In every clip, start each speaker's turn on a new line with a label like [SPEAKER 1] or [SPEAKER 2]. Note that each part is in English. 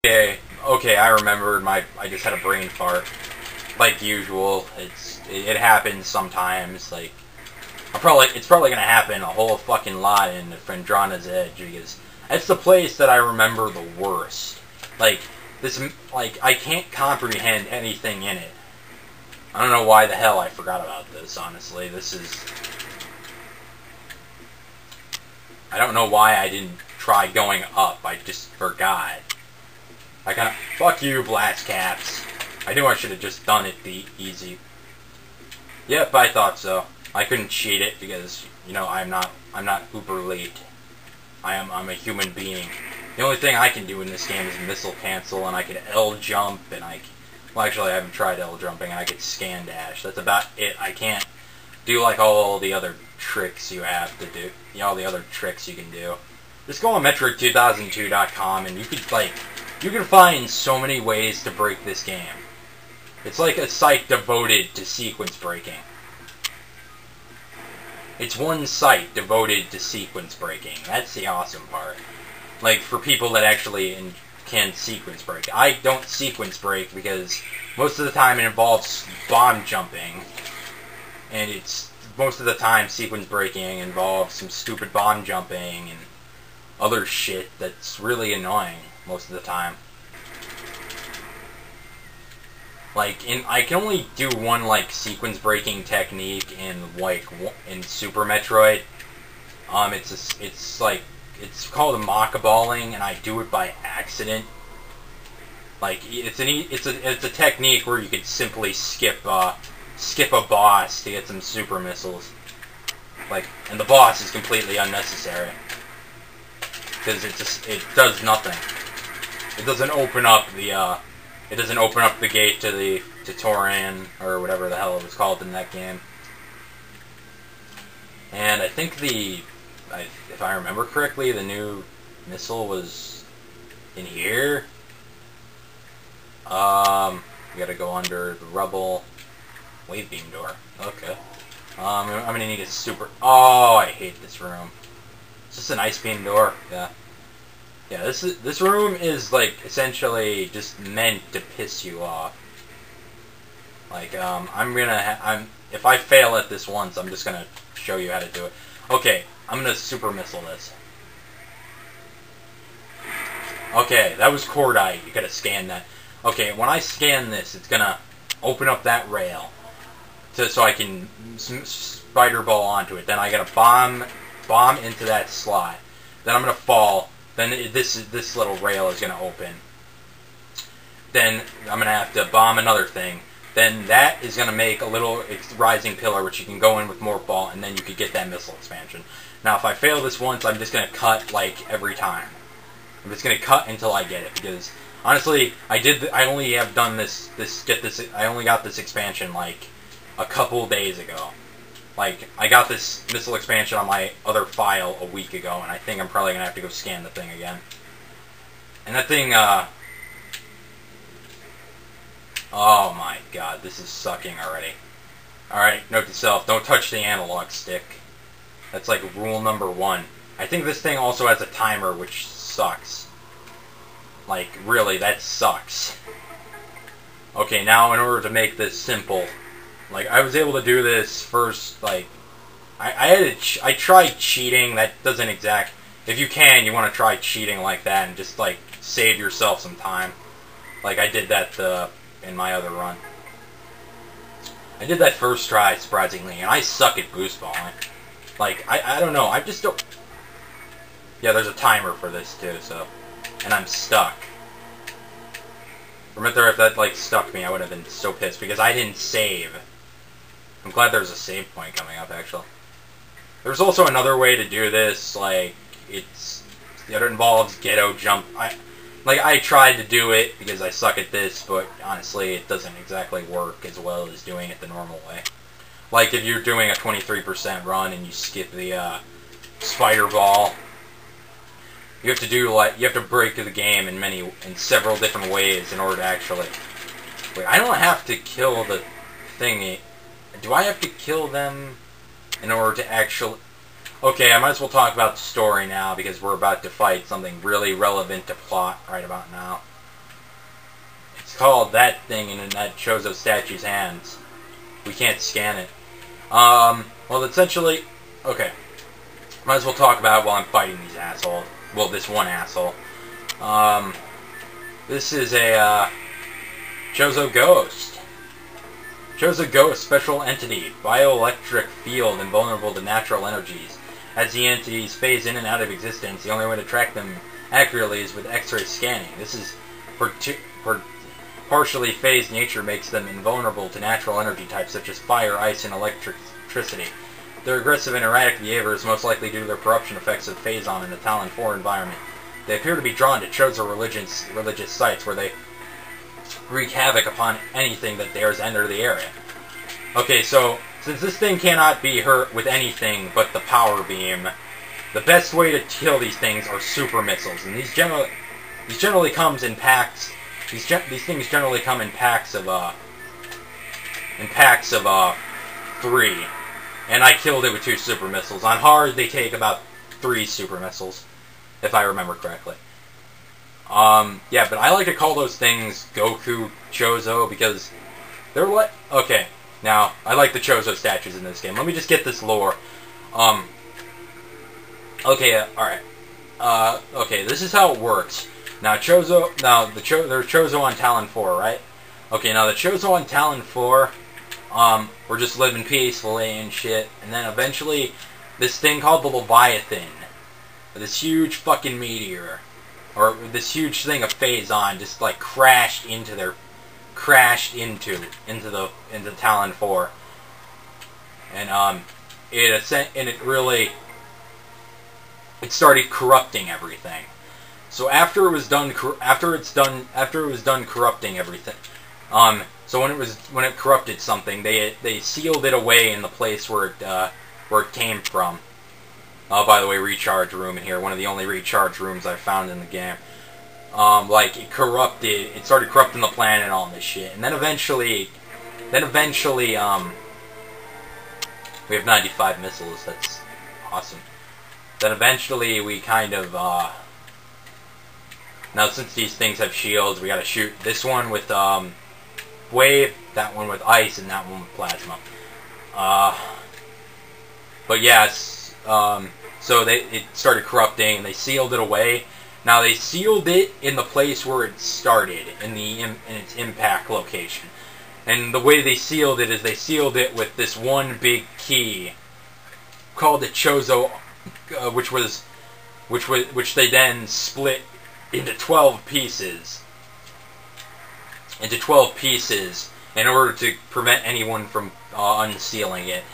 [SPEAKER 1] Okay, I remembered I just had a brain fart. Like usual, it happens sometimes. Like, it's probably gonna happen a whole fucking lot in Phendrana's Edge because it's the place that I remember the worst. Like, I can't comprehend anything in it. I don't know why the hell I forgot about this, honestly. I don't know why I didn't try going up. I just forgot. Fuck you, Blast Caps. I knew I should have just done it the easy. Yep, I thought so. I couldn't cheat it because, I'm not uber late. I'm a human being. The only thing I can do in this game is missile cancel, and I can L jump, and well, actually, I haven't tried L jumping, and I could scan dash. That's about it. I can't do like all the other tricks you have to do. All the other tricks you can do. Just go on Metroid2002.com, and you can find so many ways to break this game. It's like a site devoted to sequence breaking. It's one site devoted to sequence breaking. That's the awesome part. Like, for people that actually can sequence break. I don't sequence break because most of the time it involves bomb jumping. And most of the time sequence breaking involves some stupid bomb jumping and other shit that's really annoying most of the time. I can only do one, sequence breaking technique in Super Metroid. It's called a Mach-balling, and I do it by accident. It's a technique where you could simply skip a boss to get some super missiles. And the boss is completely unnecessary. Because it does nothing. It doesn't open up the gate to Toran, or whatever the hell it was called in that game. And I think if I remember correctly, the new missile was in here. We gotta go under the rubble. Wave beam door. Okay. I'm gonna need a super... Oh, I hate this room. Is this an ice beam door? Yeah. Yeah, this room is, essentially just meant to piss you off. If I fail at this once, I'm just gonna show you how to do it. Okay, I'm gonna super missile this. Okay, that was cordite. You gotta scan that. Okay, when I scan this, it's gonna open up that rail so I can spider ball onto it. Then I gotta bomb into that slot. Then I'm gonna fall. Then this little rail is gonna open. Then I'm gonna have to bomb another thing. Then that is gonna make a little rising pillar, which you can go in with more ball, and then you could get that missile expansion. Now, if I fail this once, I'm just gonna cut every time. I'm just gonna cut until I get it, because honestly, I only have done I only got this expansion a couple days ago. I got this missile expansion on my other file a week ago, and I think I'm probably gonna have to go scan the thing again. And that thing, oh my god, this is sucking already. Alright, note to self, don't touch the analog stick. That's rule number 1. I think this thing also has a timer, which sucks. Really, that sucks. Okay, now in order to make this simple, I was able to do this first, I tried cheating. That doesn't if you can, you want to try cheating like that and just, save yourself some time. I did that, in my other run. I did that first try, surprisingly, and I suck at boost balling. I don't know, I just don't... Yeah, there's a timer for this, too, so... And I'm stuck. Remember, if that, stuck me, I would have been so pissed, because I didn't save. I'm glad there's a save point coming up, actually. There's also another way to do this, it involves ghetto jump. I tried to do it because I suck at this, but honestly, it doesn't exactly work as well as doing it the normal way. If you're doing a 23% run and you skip the spider ball, you have to you have to break the game in several different ways in order to actually... Wait, I don't have to kill the thingy. Do I have to kill them in order to actually... Okay, I might as well talk about the story now, because we're about to fight something really relevant to plot right about now. it's called that thing in that Chozo statue's hands. We can't scan it. Well, essentially, okay. Might as well talk about it while I'm fighting these assholes. Well, this one asshole. This is a, Chozo Ghost. Chozo Ghost, special entity. Bioelectric field, invulnerable to natural energies. As the entities phase in and out of existence, the only way to track them accurately is with X-ray scanning. This is partially phased nature makes them invulnerable to natural energy types such as fire, ice, and electricity. Their aggressive and erratic behavior is most likely due to their corruption effects of Phazon in the Talon 4 environment. They appear to be drawn to Chozo religious sites where they wreak havoc upon anything that dares enter the area. Okay, so since this thing cannot be hurt with anything but the power beam, the best way to kill these things are super missiles, and these generally comes in packs. These things generally come in packs of 3, and I killed it with 2 super missiles. On hard, they take about 3 super missiles, if I remember correctly. Yeah, but I like to call those things Goku Chozo because they're like, okay. Now, I like the Chozo statues in this game. Let me just get this lore. Okay, alright. Okay, this is how it works. Now, there's Chozo on Talon 4, right? Okay, now the Chozo on Talon 4, we're just living peacefully and shit, and then eventually, this thing called the Leviathan, this huge fucking meteor, or this huge thing of Phazon just, like, crashed into Talon 4, and it started corrupting everything. So after it was done corrupting everything, so when it corrupted something, they sealed it away in the place where it came from. By the way, recharge room in here, one of the only recharge rooms I've found in the game. Like it started corrupting the planet and all this shit, and then eventually, we have 95 missiles. That's awesome. Then eventually we kind of now, since these things have shields, we gotta shoot this one with wave, that one with ice, and that one with plasma. But yes, so it started corrupting, and they sealed it away. Now they sealed it in the place where it started, in its impact location. And the way they sealed it is they sealed it with this one big key called the Chozo, which they then split into 12 pieces. In order to prevent anyone from unsealing it.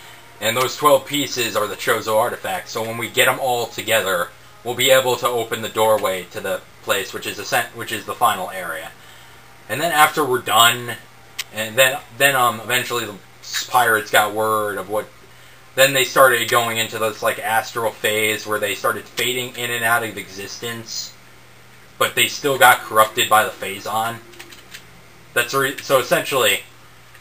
[SPEAKER 1] And those 12 pieces are the Chozo artifacts. So when we get them all together, we'll be able to open the doorway to the place, which is the final area. And then after we're done, and then eventually the pirates got word of what. Then they started going into this like astral phase where they started fading in and out of existence, but they still got corrupted by the Phazon. So essentially,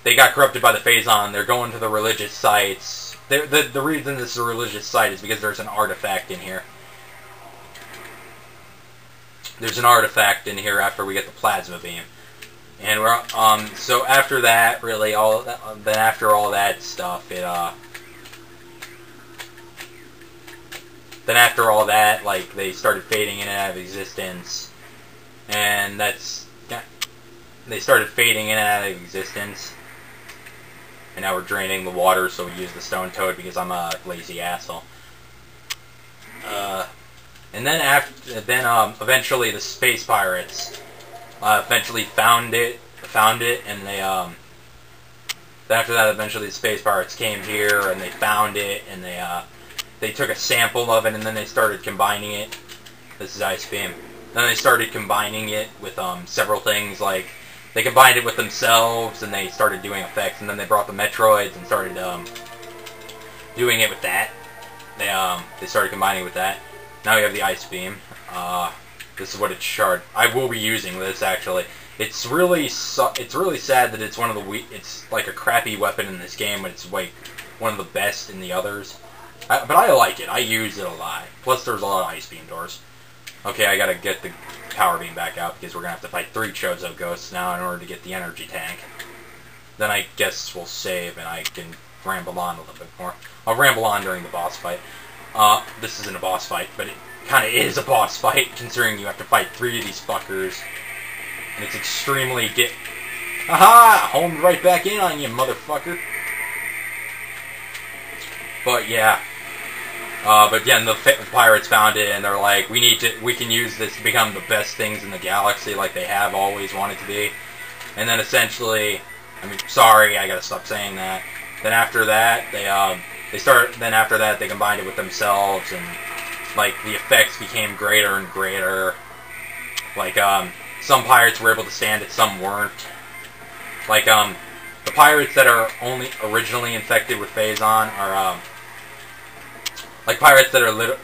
[SPEAKER 1] they got corrupted by the Phazon. They're going to the religious sites. The reason this is a religious site is because there's an artifact in here. There's an artifact in here after we get the plasma beam, and we're so after that, really after all that stuff, then after all that, like they started fading in and out of existence, and they started fading in and out of existence, and now we're draining the water, so we use the stone toad because I'm a lazy asshole. And then eventually the space pirates eventually found it, and they after that eventually the space pirates came here and they found it, and they took a sample of it, and then they started combining it. This is Ice Beam. Then they started combining it with several things, like they combined it with themselves, and they started doing effects, and then they brought the Metroids and started doing it with that. They started combining it with that. Now we have the Ice Beam. This is what it's shard. I will be using this actually. It's really sad that it's one of the it's like a crappy weapon in this game, but it's like one of the best in the others. But I like it. I use it a lot. Plus, there's a lot of Ice Beam doors. Okay, I gotta get the power beam back out because we're going to have to fight 3 Chozo Ghosts now in order to get the energy tank. Then I guess we'll save and I can ramble on a little bit more. I'll ramble on during the boss fight. This isn't a boss fight, but it kind of is a boss fight considering you have to fight 3 of these fuckers. And it's extremely Aha! Homed right back in on you, motherfucker. But yeah. But again, the pirates found it, and they're like, we can use this to become the best things in the galaxy, like they have always wanted to be. And then essentially, sorry, I gotta stop saying that. Then after that, they combined it with themselves, and like the effects became greater and greater. Like some pirates were able to stand it, some weren't. Like the pirates that are only originally infected with Phazon are like pirates that are a little